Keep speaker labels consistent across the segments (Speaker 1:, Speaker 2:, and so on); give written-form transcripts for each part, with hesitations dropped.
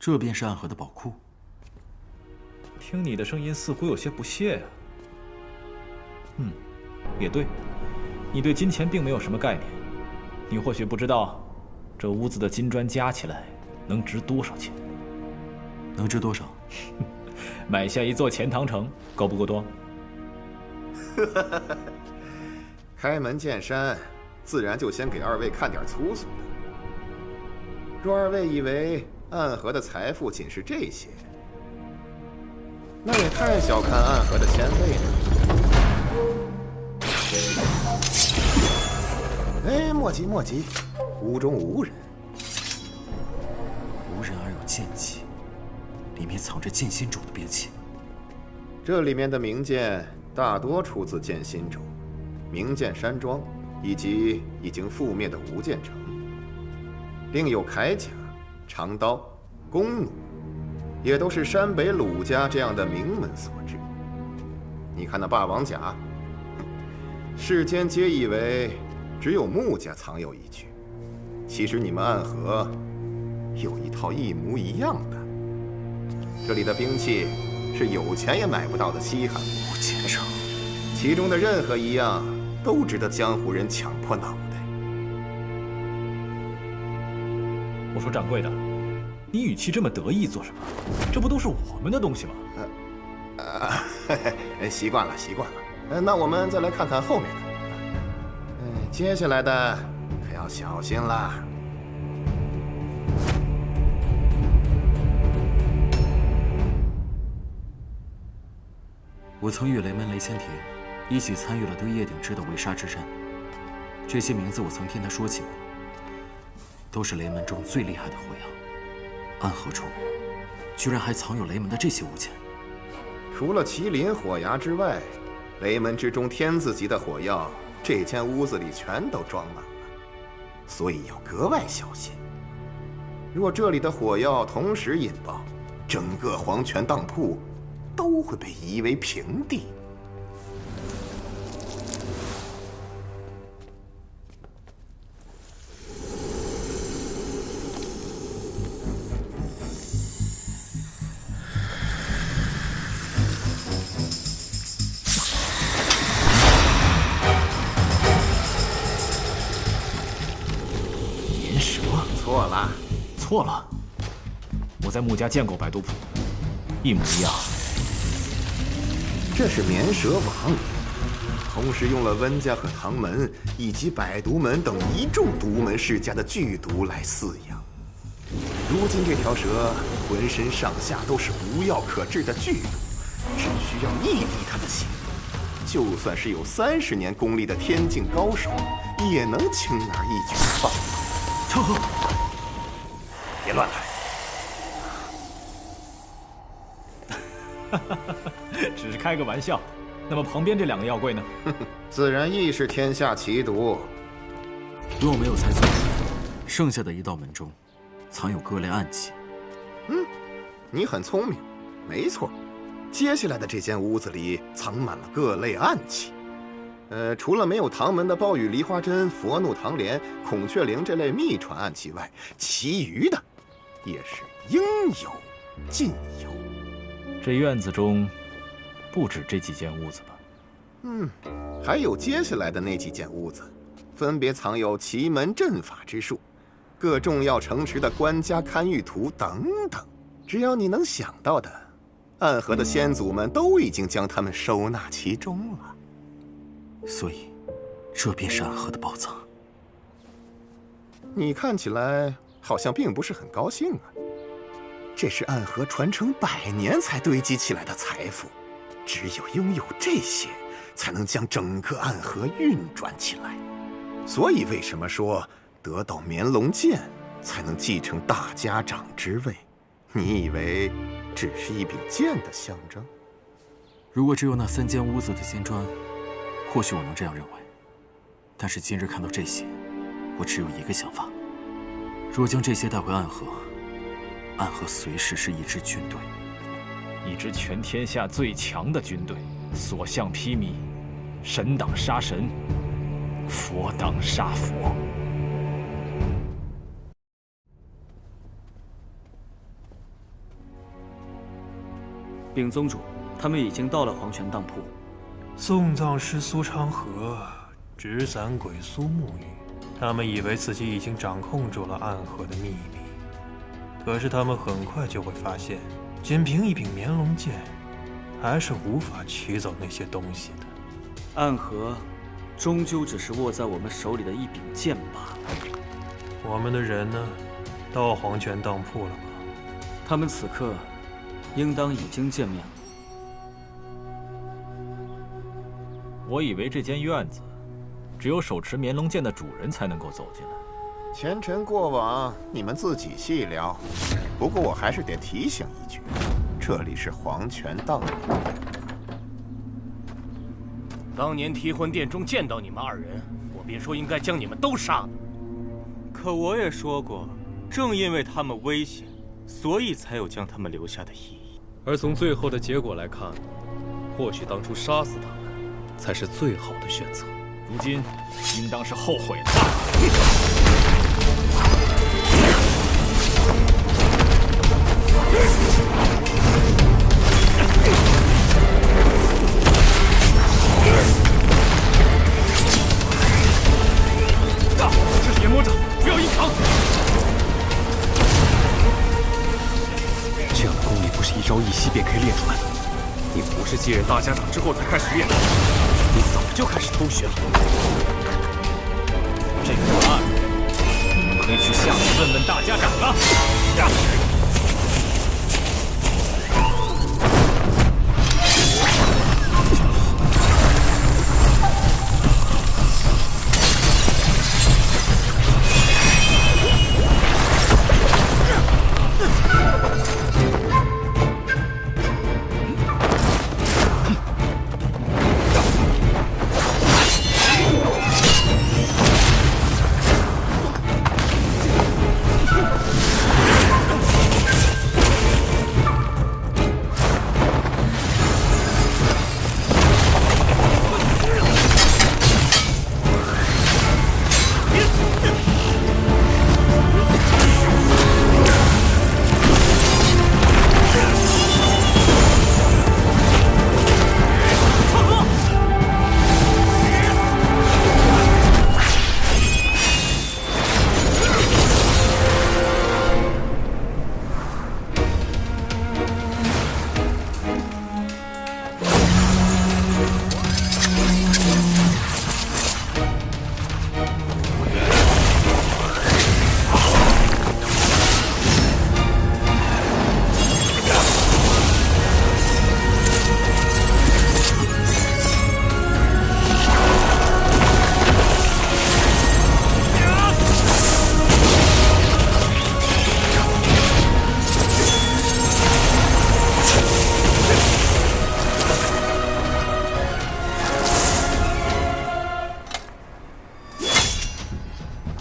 Speaker 1: 这便是暗河的宝库。
Speaker 2: 听你的声音，似乎有些不屑啊。也对，你对金钱并没有什么概念。你或许不知道，这屋子的金砖加起来能值多少钱？
Speaker 1: 能值多少？
Speaker 2: 买下一座钱塘城，够不够多？
Speaker 3: 开门见山，自然就先给二位看点粗俗的。若二位以为暗河的财富仅是这些，那也太小看暗河的仙位了。哎，莫急莫急，屋中无人。
Speaker 1: 无人而有剑气，里面藏着剑心主的兵器。
Speaker 3: 这里面的名剑大多出自剑心主、名剑山庄以及已经覆灭的无剑城，另有铠甲、长刀、弓弩，也都是山北鲁家这样的名门所制。你看那霸王甲，世间皆以为只有穆家藏有一具，其实你们暗河有一套一模一样的。这里的兵器是有钱也买不到的稀罕物，
Speaker 1: 无剑城，
Speaker 3: 其中的任何一样都值得江湖人抢破脑袋。
Speaker 2: 我说掌柜的，你语气这么得意做什么？这不都是我们的东西吗？
Speaker 3: 习惯了，习惯了。那我们再来看看后面的。接下来的可要小心了。
Speaker 1: 我曾与雷门雷千田一起参与了对叶鼎之的围杀之战，这些名字我曾听他说起过，都是雷门中最厉害的火药。暗河中居然还藏有雷门的这些物件。
Speaker 3: 除了麒麟火牙之外，雷门之中天字级的火药，这间屋子里全都装满了，所以要格外小心。若这里的火药同时引爆，整个黄泉当铺都会被夷为平地。错了，
Speaker 2: 错了。我在穆家见过百毒谱，一模一样。
Speaker 3: 这是绵蛇王，同时用了温家和唐门以及百毒门等一众独门世家的剧毒来饲养。如今这条蛇浑身上下都是无药可治的剧毒，只需要一滴它的血，就算是有30年功力的天境高手，也能轻而易举地放倒。
Speaker 1: 成河，
Speaker 3: 别乱
Speaker 2: 来！只是开个玩笑。那么旁边这2个药柜呢？
Speaker 3: 自然亦是天下奇毒。
Speaker 1: 若我没有猜错，剩下的一道门中藏有各类暗器。
Speaker 3: 你很聪明，没错。接下来的这间屋子里藏满了各类暗器。除了没有唐门的暴雨梨花针、佛怒唐莲、孔雀翎这类秘传暗器外，其余的也是应有尽有。
Speaker 2: 这院子中不止这几间屋子吧？
Speaker 3: 还有接下来的那几间屋子，分别藏有奇门阵法之术、各重要城池的官家看舆图等等。只要你能想到的，暗河的先祖们都已经将它们收纳其中了。
Speaker 1: 所以，这便是暗河的宝藏。
Speaker 3: 你看起来好像并不是很高兴啊。这是暗河传承100年才堆积起来的财富，只有拥有这些，才能将整个暗河运转起来。所以为什么说得到绵龙剑才能继承大家长之位？你以为只是一柄剑的象征？
Speaker 1: 如果只有那3间屋子的金砖，或许我能这样认为，但是今日看到这些，我只有一个想法：若将这些带回暗河，暗河随时是一支军队，
Speaker 2: 一支全天下最强的军队，所向披靡，神挡杀神，佛挡杀佛。
Speaker 4: 禀宗主，他们已经到了黄泉当铺。
Speaker 5: 送葬师苏昌河，纸伞鬼苏沐雨，他们以为自己已经掌控住了暗河的秘密，可是他们很快就会发现，仅凭一柄绵龙剑，还是无法取走那些东西的。
Speaker 4: 暗河，终究只是握在我们手里的一柄剑罢了。
Speaker 5: 我们的人呢？到黄泉当铺了吗？
Speaker 4: 他们此刻应当已经见面了。
Speaker 2: 我以为这间院子只有手持绵龙剑的主人才能够走进来。
Speaker 3: 前尘过往，你们自己细聊。不过我还是得提醒一句，这里是黄泉当铺。
Speaker 6: 当年提魂殿中见到你们二人，我便说应该将你们都杀了。
Speaker 7: 可我也说过，正因为他们危险，所以才有将他们留下的意义。
Speaker 8: 而从最后的结果来看，或许当初杀死他们才是最好的选择。
Speaker 2: 如今应当是后悔了。
Speaker 6: 这是炎魔掌，不要硬扛。
Speaker 8: 这样的功力不是一朝一夕便可以练出来的。
Speaker 6: 你不是继任大家长之后才开始练的，你早就开始偷学了。
Speaker 2: 这个答案，你们可以去下面问问大家长了。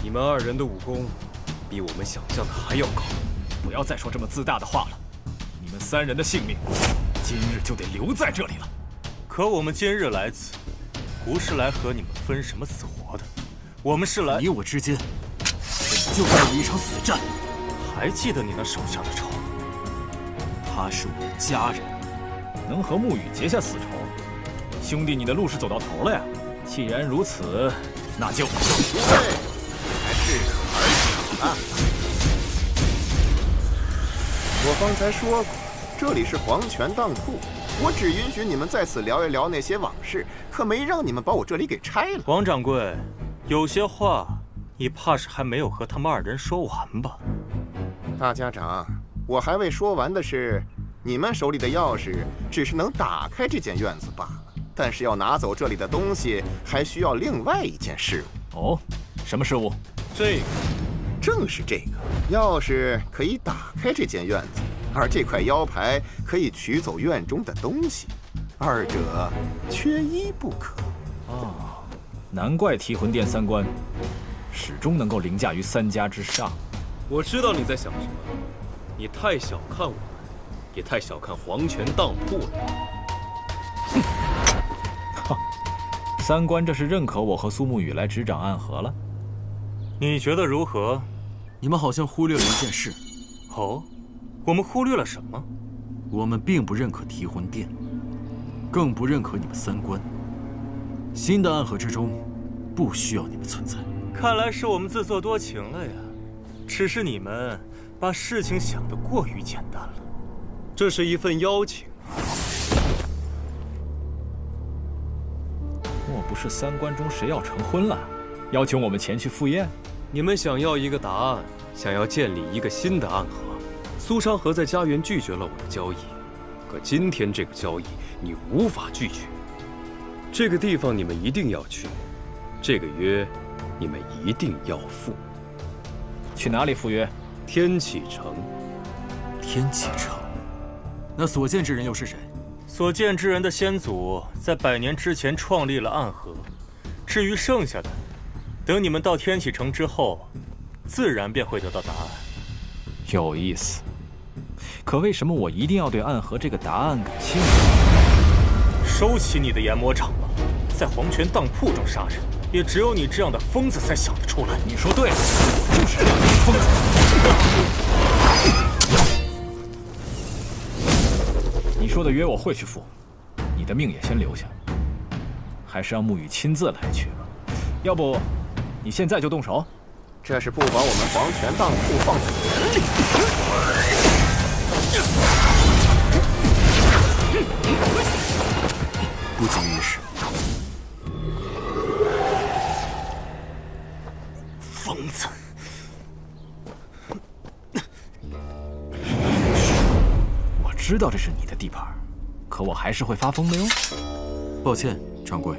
Speaker 8: 你们二人的武功比我们想象的还要高。
Speaker 2: 不要再说这么自大的话了。你们三人的性命，今日就得留在这里了。
Speaker 7: 可我们今日来此，不是来和你们分什么死活的，我们是来……
Speaker 1: 你我之间本就该有一场死战。
Speaker 7: 还记得你那手下的仇？
Speaker 1: 他是我的家人，
Speaker 2: 能和沐雨结下死仇，兄弟你的路是走到头了呀。既然如此，那就……
Speaker 3: 还适可而止啊！我方才说过，这里是黄泉当铺，我只允许你们在此聊一聊那些往事，可没让你们把我这里给拆了。
Speaker 7: 王掌柜，有些话你怕是还没有和他们二人说完吧？
Speaker 3: 大家长，我还未说完的是，你们手里的钥匙只是能打开这间院子罢了，但是要拿走这里的东西，还需要另外一件事物。
Speaker 2: 哦，什么事物？
Speaker 7: 这个，
Speaker 3: 正是这个钥匙可以打开这间院子，而这块腰牌可以取走院中的东西，二者缺一不可。
Speaker 2: 哦，难怪提魂殿三关始终能够凌驾于三家之上。
Speaker 8: 我知道你在想什么，你太小看我们，也太小看黄泉当铺了。
Speaker 2: 哼，哈，三关这是认可我和苏沐雨来执掌暗河了？
Speaker 7: 你觉得如何？
Speaker 1: 你们好像忽略了一件事。
Speaker 7: 哦，我们忽略了什么？
Speaker 1: 我们并不认可提魂殿，更不认可你们三关。新的暗河之中，不需要你们存在。
Speaker 7: 看来是我们自作多情了呀，只是你们把事情想得过于简单了。
Speaker 8: 这是一份邀请。
Speaker 2: 莫不是三关中谁要成婚了，邀请我们前去赴宴？
Speaker 8: 你们想要一个答案，想要建立一个新的暗河。苏昌河在家园拒绝了我的交易，可今天这个交易你无法拒绝。这个地方你们一定要去，这个约你们一定要赴。
Speaker 2: 去哪里赴约？
Speaker 8: 天启城。
Speaker 1: 天启城？那所见之人又是谁？
Speaker 7: 所见之人的先祖在100年之前创立了暗河，至于剩下的，等你们到天启城之后，自然便会得到答案。
Speaker 2: 有意思。可为什么我一定要对暗河这个答案感兴趣？
Speaker 7: 收起你的研磨厂吧，在黄泉当铺中杀人，也只有你这样的疯子才想得出来。
Speaker 2: 你说对了，我就是这样的疯子。你说的约我会去赴，你的命也先留下，还是让沐雨亲自来去吧。要不，你现在就动手？
Speaker 3: 这是不把我们黄泉当铺放在眼里。
Speaker 1: 不急于一时。
Speaker 7: 疯子！
Speaker 2: 我知道这是你的地盘，可我还是会发疯的哟。
Speaker 1: 抱歉，掌柜。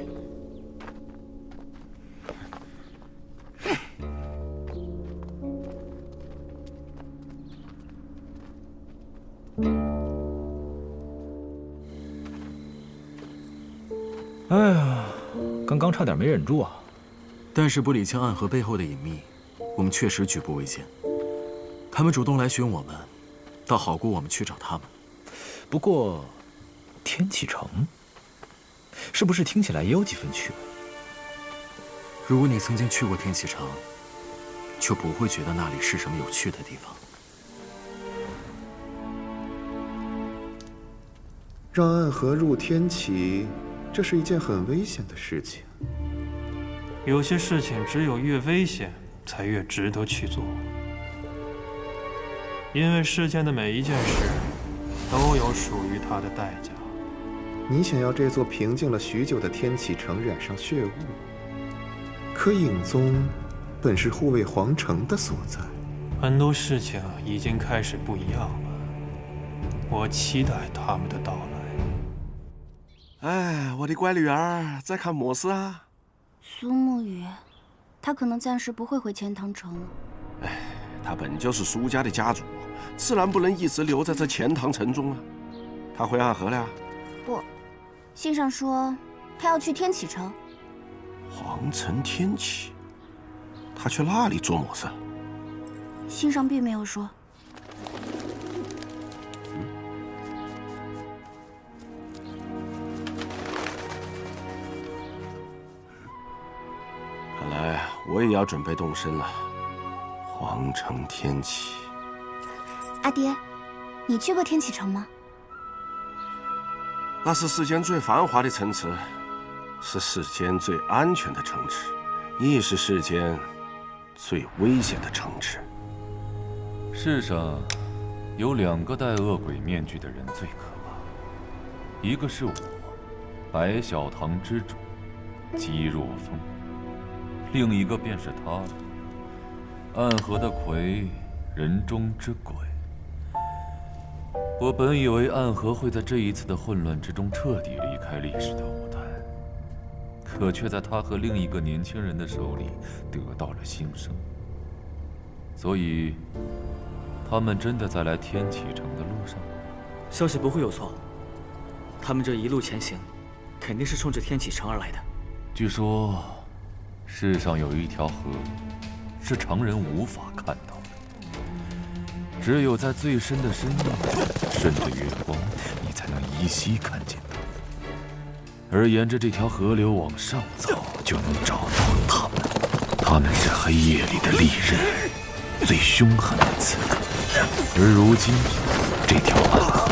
Speaker 2: 哎呀，刚刚差点没忍住啊！
Speaker 1: 但是不理清暗河背后的隐秘，我们确实举步维艰。他们主动来寻我们，倒好过我们去找他们。
Speaker 2: 不过，天启城是不是听起来也有几分趣味？
Speaker 1: 如果你曾经去过天启城，就不会觉得那里是什么有趣的地方。
Speaker 3: 让暗河入天启，这是一件很危险的事情。
Speaker 5: 有些事情只有越危险，才越值得去做。因为世间的每一件事，都有属于它的代价。
Speaker 3: 你想要这座平静了许久的天启城染上血雾，可影宗本是护卫皇城的所在。
Speaker 5: 很多事情已经开始不一样了，我期待他们的到来。
Speaker 9: 哎，我的乖女儿在看么事啊？
Speaker 10: 苏沐雨，她可能暂时不会回钱塘城了。
Speaker 9: 哎，她本就是苏家的家主，自然不能一直留在这钱塘城中啊。她回暗河了？
Speaker 10: 不，信上说她要去天启城。
Speaker 9: 皇城天启，她去那里做么事？
Speaker 10: 信上并没有说。
Speaker 9: 看来我也要准备动身了。皇城天启，
Speaker 10: 阿爹，你去过天启城吗？
Speaker 9: 那是世间最繁华的城池，是世间最安全的城池，亦是世间最危险的城池。
Speaker 11: 世上有2个戴恶鬼面具的人最可怕，一个是我，白小堂之主姬若风，另一个便是他了，暗河的魁，人中之鬼。我本以为暗河会在这一次的混乱之中彻底离开历史的舞台，可却在他和另一个年轻人的手里得到了新生。所以，他们真的在来天启城的路上？
Speaker 4: 消息不会有错，他们这一路前行，肯定是冲着天启城而来的。
Speaker 11: 据说，世上有一条河，是常人无法看到的，只有在最深的深夜，顺着月光，你才能依稀看见它。而沿着这条河流往上走，就能找到他们。他们是黑夜里的利刃，最凶狠的刺客。而如今，这条暗河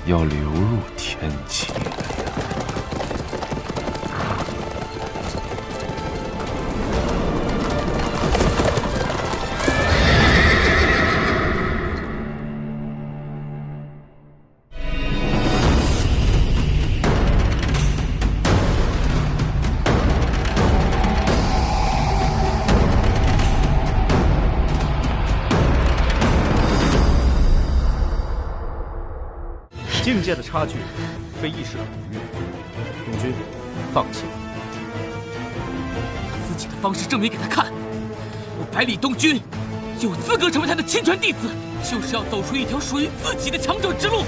Speaker 11: 要流入天启了呀！
Speaker 6: 境界的差距，非一时可逾越。东君，放弃吧。
Speaker 12: 自己的方式证明给他看，我百里东君有资格成为他的亲传弟子，就是要走出一条属于自己的强者之路。